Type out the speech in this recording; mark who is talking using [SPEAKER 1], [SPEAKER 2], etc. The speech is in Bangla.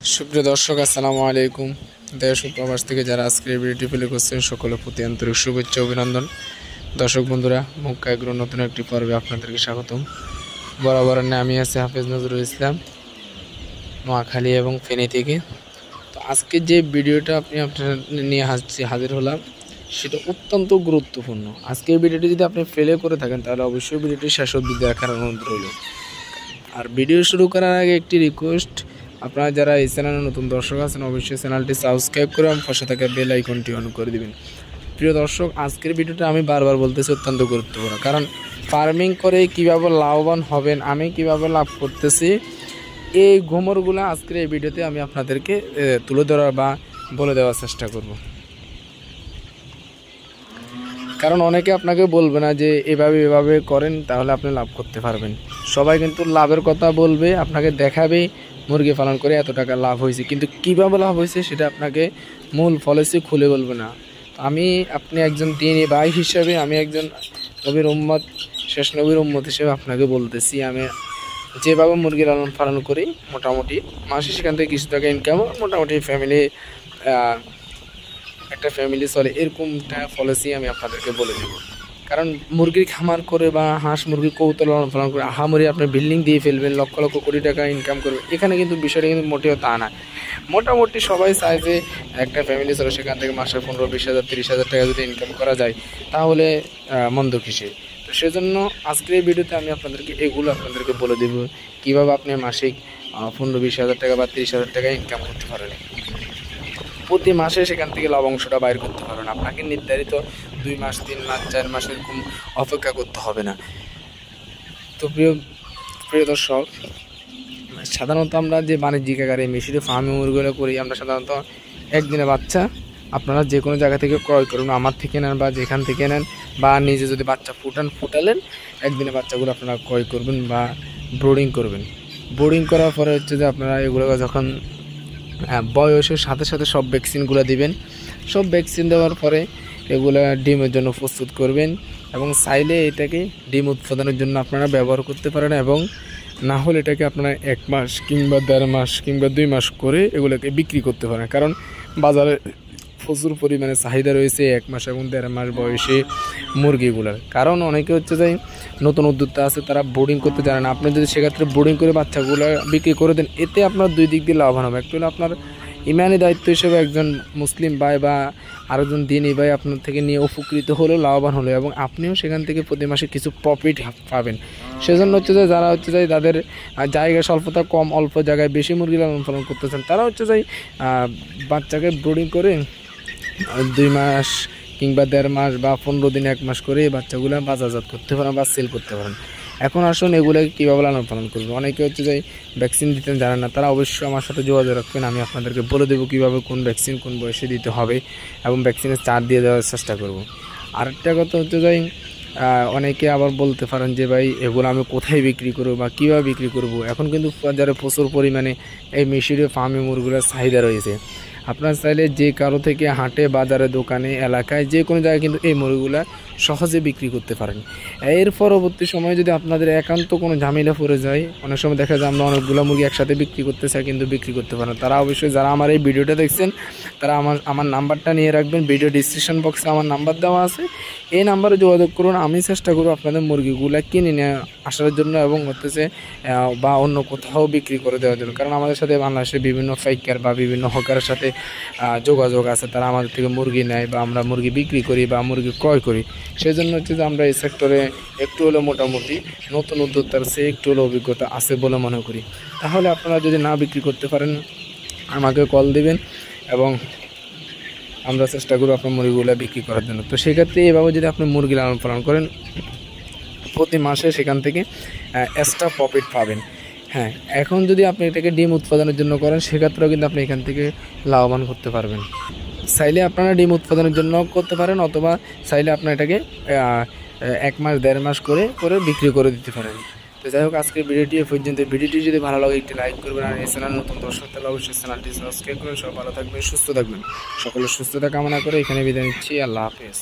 [SPEAKER 1] সুপ্রিয় দর্শক, আসসালামু আলাইকুম। দেশ ও প্রবাস থেকে যারা আজকের এই ভিডিওটি প্লে করছেন সকলের প্রতি আন্তরিক শুভেচ্ছা অভিনন্দন। দর্শক বন্ধুরা, মক্কা এগ্রোর নতুন একটি পর্বে আপনাদেরকে স্বাগতম। বরাবর আমি আছি হাফেজ নজরুল ইসলাম, নোয়াখালী এবং ফেনী থেকে। তো আজকে যে ভিডিওটা আপনার নিয়ে হাজির হলাম সেটা অত্যন্ত গুরুত্বপূর্ণ। আজকের ভিডিওটি যদি আপনি ফেলে করে থাকেন তাহলে অবশ্যই ভিডিওটি শেষ অবধি দেখার অনুরোধ রইল। আর ভিডিও শুরু করার আগে একটি রিকোয়েস্ট, আপনারা যারা এই চ্যানেলে নতুন দর্শক আছেন অবশ্যই চ্যানেলটি সাবস্ক্রাইব করে এবং পাশে থাকা বেল আইকনটি অন করে দিবেন। প্রিয় দর্শক, আজকের ভিডিওটা আমি বারবার বলতেছি অত্যন্ত গুরুত্বপূর্ণ, কারণ ফার্মিং করে কিভাবে লাভবান হবেন, আমি কিভাবে লাভ করতেছি, এই গোমরগুলো আজকের এই ভিডিওতে আমি আপনাদেরকে তুলে ধরা বা বলে দেওয়ার চেষ্টা করব। কারণ অনেকে আপনাকে বলবে না যে এভাবে করেন তাহলে আপনি লাভ করতে পারবেন। সবাই কিন্তু লাভের কথা বলবে, আপনাকে দেখাবে মুরগি পালন করে এত টাকা লাভ হয়েছে, কিন্তু কিভাবে লাভ হয়েছে সেটা আপনাকে মূল পলিসি খুলে বলবে না। আপনি একজন দ্বীনী ভাই হিসেবে, আমি একজন নবীর উম্মত, শেষ নবীর উম্মত হিসেবে আপনাকে বলতেছি, আমি যেভাবে মুরগি লালন পালন করি মোটামুটি মাসে সেখান থেকে কিছু টাকা ইনকাম, মোটামুটি একটা ফ্যামিলি চলে, এরকমটা পলিসি আমি আপনাদেরকে বলে দেব। কারণ মুরগির খামার করে বা হাঁস মুরগির কৌতল লালন পালন করে আহামরি আপনি বিল্ডিং দিয়ে ফেলবেন, লক্ষ লক্ষ কোটি টাকা ইনকাম করবেন, এখানে কিন্তু বিষয়টা কিন্তু মোটেও তা না। মোটামুটি সবাই চায় যে একটা ফ্যামিলি চলে, সেখান থেকে মাসে 15-20,000 30,000 টাকা যদি ইনকাম করা যায় তাহলে মন্দ কিসে। তো সেজন্য আজকের এই ভিডিওতে আমি আপনাদেরকে বলে দেব কীভাবে আপনি মাসিক 15-20,000 টাকা বা 30,000 টাকা ইনকাম করতে পারেন। প্রতি মাসে সেখান থেকে লভ্যাংশটা বাইর করতে পারবেন। আপনাকে নির্ধারিত 2 মাস 3 মাস 4 মাস এরকম অপেক্ষা করতে হবে না। তো প্রিয় দর্শক, সাধারণত আমরা যে বাণিজ্যিক আকারে মেশিনে ফার্মে মুরগিগুলো করি, আমরা সাধারণত একদিনে বাচ্চা আপনারা যে কোনো জায়গা থেকে ক্রয় করুন, আমার থেকে নেন বা যেখান থেকে নেন, বা নিজে যদি বাচ্চা ফুটালেন একদিনে বাচ্চাগুলো আপনারা ক্রয় করবেন বা ব্রোডিং করবেন। ব্রোডিং করার পরে হচ্ছে যে আপনারা এগুলো যখন বয়সের সাথে সাথে সব ভ্যাকসিনগুলো দিবেন। সব ভ্যাকসিন দেওয়ার পরে এগুলো ডিমের জন্য প্রস্তুত করবেন, এবং চাইলে এটাকে ডিম উৎপাদনের জন্য আপনারা ব্যবহার করতে পারেন, এবং না হলে এটাকে আপনারা 1 মাস কিংবা 1.5 মাস কিংবা 2 মাস করে এগুলোকে বিক্রি করতে পারেন। কারণ বাজারে প্রচুর পরিমাণে চাহিদা রয়েছে 1 মাস এবং 1.5 মাস বয়সে মুরগিগুলোর। কারণ অনেকে হচ্ছে যে নতুন উদ্যোক্তা আছে, তারা বোর্ডিং করতে জানে না। আপনি যদি সেক্ষেত্রে বোর্ডিং করে বাচ্চাগুলো বিক্রি করে দেন, এতে আপনার 2 দিক দিয়ে লাভবান হবে। একটু হলো আপনার ইমানি দায়িত্ব হিসেবে একজন মুসলিম ভাই বা আরেকজন দ্বীনী ভাই আপনার থেকে নিয়ে উপকৃত হলেও, লাভবান হলো, এবং আপনিও সেখান থেকে প্রতি মাসে কিছু প্রফিট পাবেন। সেজন্য হচ্ছে যে যারা হচ্ছে যে তাদের জায়গা স্বল্পতা কম, অল্প জায়গায় বেশি মুরগি লালন পালন করতেছেন, তারা হচ্ছে যে বাচ্চাকে ব্রোডিং করে 2 মাস কিংবা 1.5 মাস বা 15 দিন 1 মাস করে এই বাচ্চাগুলো বাজারজাত করতে পারেন বা সেল করতে পারেন। এখন আসুন এগুলোকে কীভাবে লালন পালন করবেন। অনেকে হচ্ছে যে ভ্যাকসিন দিতে জানেন না, তারা অবশ্যই আমার সাথে যোগাযোগ রাখবেন। আমি আপনাদেরকে বলে দেবো কীভাবে কোন ভ্যাকসিন কোন বয়সে দিতে হবে, এবং ভ্যাকসিনের চার্জ দিয়ে দেওয়ার চেষ্টা করব। আরেকটা কথা হচ্ছে যে অনেকে আবার বলতে পারেন যে ভাই এগুলো আমি কোথায় বিক্রি করবো বা কীভাবে বিক্রি করব। এখন কিন্তু বাজারে প্রচুর পরিমাণে এই মিশরীয় ফার্মি মুরগিগুলোর চাহিদা রয়েছে। আপনার চাইলে যে কারো থেকে হাটে, বাজারে, দোকানে, এলাকায় যে কোনো জায়গায় কিন্তু এই মুরগিগুলো সহজে বিক্রি করতে পারেন। এর পরবর্তী সময়ে যদি আপনাদের একান্ত কোনো ঝামেলা পড়ে যায়, অনেক সময় দেখা যায় আমরা অনেকগুলো মুরগি একসাথে বিক্রি করতে চাই কিন্তু বিক্রি করতে পারেন, তারা অবশ্যই যারা আমার এই ভিডিওটা দেখছেন তারা আমার নাম্বারটা নিয়ে রাখবেন। ভিডিও ডিসক্রিপশন বক্সে আমার নাম্বার দেওয়া আছে, এই নাম্বারে যোগাযোগ করুন। আমি চেষ্টা করব আপনাদের মুরগিগুলো কিনে নিয়ে আসার জন্য, এবং হচ্ছে বা অন্য কোথাও বিক্রি করে দেওয়ার জন্য। কারণ আমাদের সাথে বাংলাদেশের বিভিন্ন ফাইকার বা বিভিন্ন হকারের সাথে যোগাযোগ আছে, তারা আমাদের থেকে মুরগি নেয় বা আমরা মুরগি বিক্রি করি বা মুরগি ক্রয় করি। সেই জন্য হচ্ছে যে আমরা এই সেক্টরে একটু হলেও মোটামুটি নতুন উদ্যোক্তার চেয়ে একটু হলেও অভিজ্ঞতা আছে বলে মনে করি। তাহলে আপনারা যদি না বিক্রি করতে পারেন আমাকে কল দিবেন, এবং আমরা চেষ্টা করব আপনার মুরগিগুলো বিক্রি করার জন্য। তো সেক্ষেত্রে এভাবে যদি আপনি মুরগি লালন পালন করেন, প্রতি মাসে সেখান থেকে এক্সট্রা প্রফিট পাবেন। হ্যাঁ, এখন যদি আপনি এটাকে ডিম উৎপাদনের জন্য করেন, সেক্ষেত্রেও কিন্তু আপনি এখান থেকে লাভবান করতে পারবেন। চাইলে আপনারা ডিম উৎপাদনের জন্য করতে পারেন, অথবা চাইলে আপনার এটাকে 1 মাস 1.5 মাস করে বিক্রি করে দিতে পারেন। তো যাই হোক, আজকের ভিডিওটি এ পর্যন্ত। ভিডিওটি যদি ভালো লাগে একটি লাইক করবেন, আর এই চ্যানেল নতুন দর্শক তাহলে অবশ্যই চ্যানেলটি সাবস্ক্রাইব করবেন। সব ভালো থাকবেন, সুস্থ থাকবেন। সকলের সুস্থতা কামনা করে এখানে বিদায় নিচ্ছি। আল্লাহ হাফেজ।